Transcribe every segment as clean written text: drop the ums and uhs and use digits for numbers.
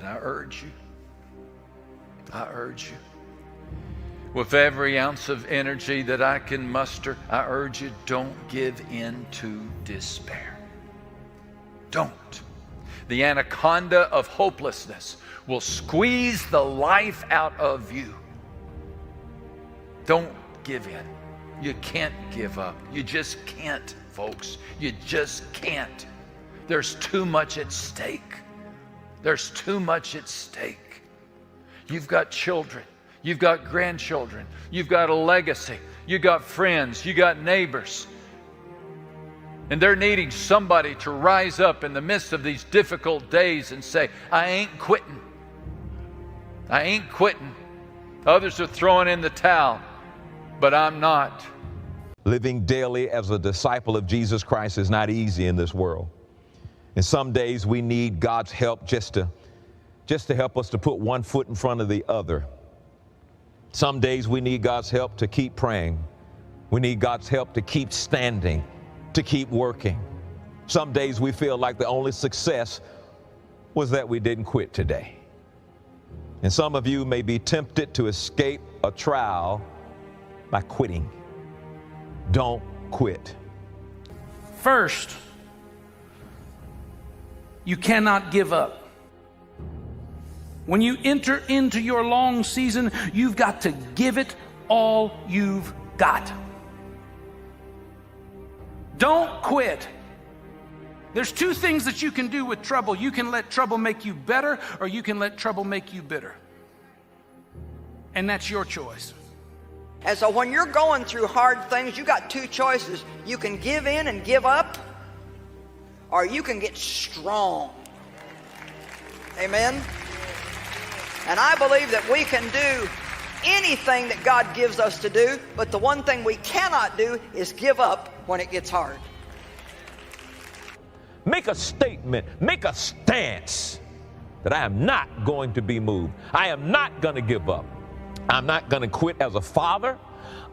I urge you. I urge you. With every ounce of energy that I can muster, I urge you, don't give in to despair. Don't. The anaconda of hopelessness will squeeze the life out of you. Don't give in. You can't give up. You just can't, folks. You just can't. There's too much at stake. There's too much at stake. You've got children. You've got grandchildren. You've got a legacy. You've got friends. You've got neighbors. And they're needing somebody to rise up in the midst of these difficult days and say, I ain't quitting. I ain't quitting. Others are throwing in the towel, but I'm not. Living daily as a disciple of Jesus Christ is not easy in this world. And some days we need God's help just to help us to put one foot in front of the other. Some days we need God's help to keep praying. We need God's help to keep standing, to keep working. Some days we feel like the only success was that we didn't quit today. And some of you may be tempted to escape a trial by quitting. Don't quit. First, you cannot give up. When you enter into your long season, you've got to give it all you've got. Don't quit. There's two things that you can do with trouble. You can let trouble make you better, or you can let trouble make you bitter. And that's your choice. And so when you're going through hard things, you got two choices. You can give in and give up, or you can get strong. Amen? And I believe that we can do anything that God gives us to do, but the one thing we cannot do is give up when it gets hard. Make a statement, make a stance that I am not going to be moved. I am not going to give up. I'm not going to quit as a father.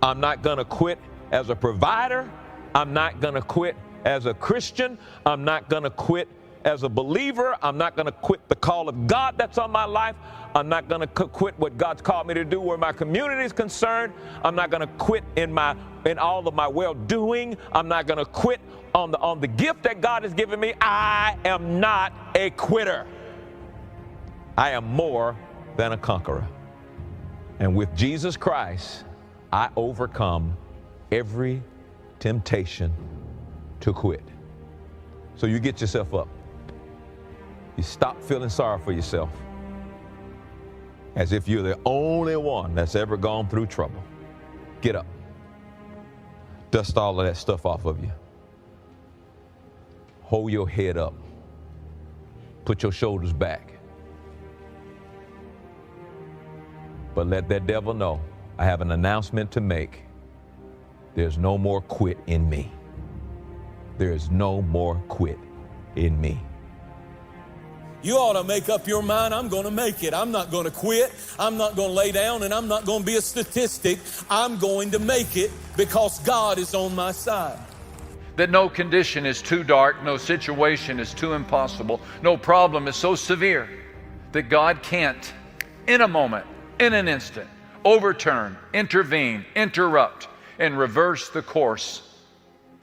I'm not going to quit as a provider. I'm not going to quit as a Christian. I'm not going to quit as a believer. I'm not going to quit the call of God that's on my life. I'm not going to quit what God's called me to do where my community is concerned. I'm not going to quit in all of my well-doing. I'm not going to quit on the gift that God has given me. I am not a quitter. I am more than a conqueror. And with Jesus Christ, I overcome every temptation to quit. So you get yourself up. You stop feeling sorry for yourself as if you're the only one that's ever gone through trouble. Get up. Dust all of that stuff off of you. Hold your head up. Put your shoulders back. But let that devil know, I have an announcement to make. There's no more quit in me. There is no more quit in me. You ought to make up your mind, I'm going to make it. I'm not going to quit. I'm not going to lay down, and I'm not going to be a statistic. I'm going to make it because God is on my side. That no condition is too dark, no situation is too impossible, no problem is so severe that God can't, in a moment, in an instant, overturn, intervene, interrupt, and reverse the course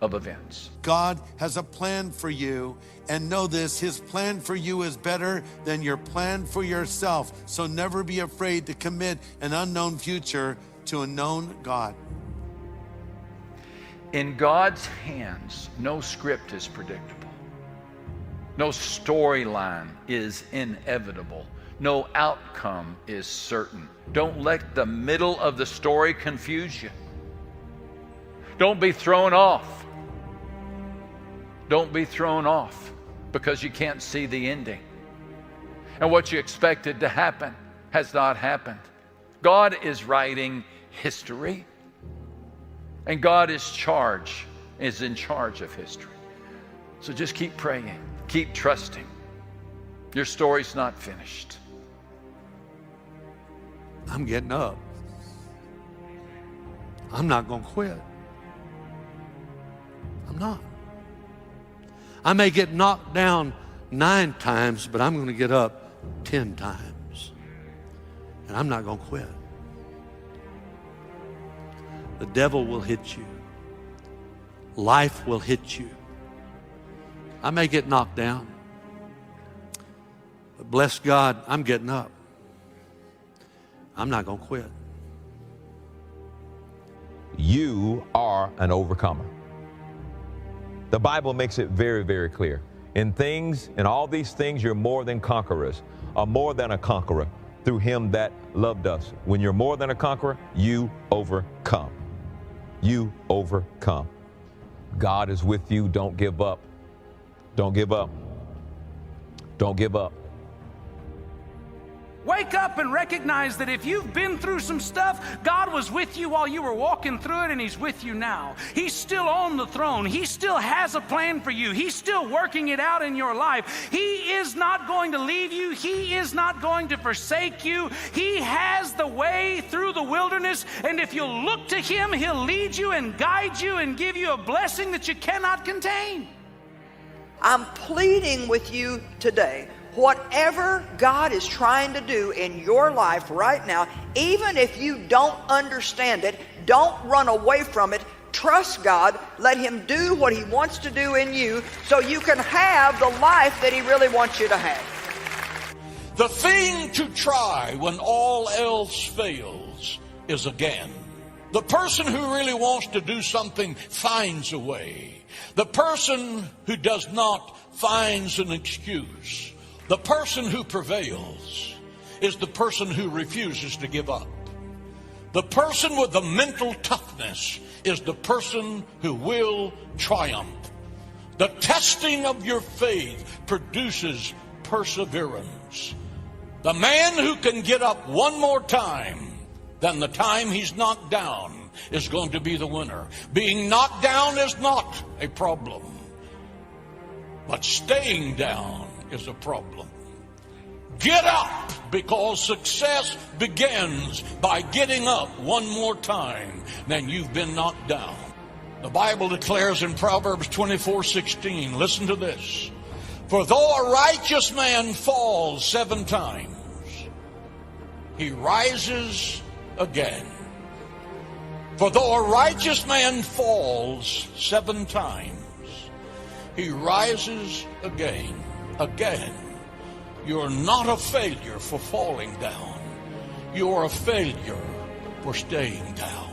of events. God has a plan for you, and know this, His plan for you is better than your plan for yourself. So never be afraid to commit an unknown future to a known God. In God's hands, no script is predictable. No storyline is inevitable. No outcome is certain. Don't let the middle of the story confuse you. Don't be thrown off. Don't be thrown off because you can't see the ending. And what you expected to happen has not happened. God is writing history. And God is in charge of history. So just keep praying, keep trusting. Your story's not finished. I'm getting up. I'm not going to quit. I'm not. I may get knocked down 9 times, but I'm going to get up 10 times. And I'm not going to quit. The devil will hit you. Life will hit you. I may get knocked down. But bless God, I'm getting up. I'm not going to quit. You are an overcomer. The Bible makes it very, very clear. In all these things, you're more than conquerors, or more than a conqueror through him that loved us. When you're more than a conqueror, you overcome. You overcome. God is with you. Don't give up. Don't give up. Don't give up. Wake up and recognize that if you've been through some stuff, God was with you while you were walking through it, and He's with you now. He's still on the throne. He still has a plan for you. He's still working it out in your life. He is not going to leave you. He is not going to forsake you. He has the way through the wilderness, and if you'll look to Him, He'll lead you and guide you and give you a blessing that you cannot contain. I'm pleading with you today. Whatever God is trying to do in your life right now, even if you don't understand it, don't run away from it. Trust God. Let Him do what He wants to do in you so you can have the life that He really wants you to have. The thing to try when all else fails is again. The person who really wants to do something finds a way. The person who does not finds an excuse. The person who prevails is the person who refuses to give up. The person with the mental toughness is the person who will triumph. The testing of your faith produces perseverance. The man who can get up one more time than the time he's knocked down is going to be the winner. Being knocked down is not a problem, but staying down is a problem. Get up, because success begins by getting up one more time than you've been knocked down. The Bible declares in Proverbs 24:16, listen to this. For though a righteous man falls 7 times, he rises again. For though a righteous man falls 7 times, he rises again. Again. You're not a failure for falling down. You're a failure for staying down.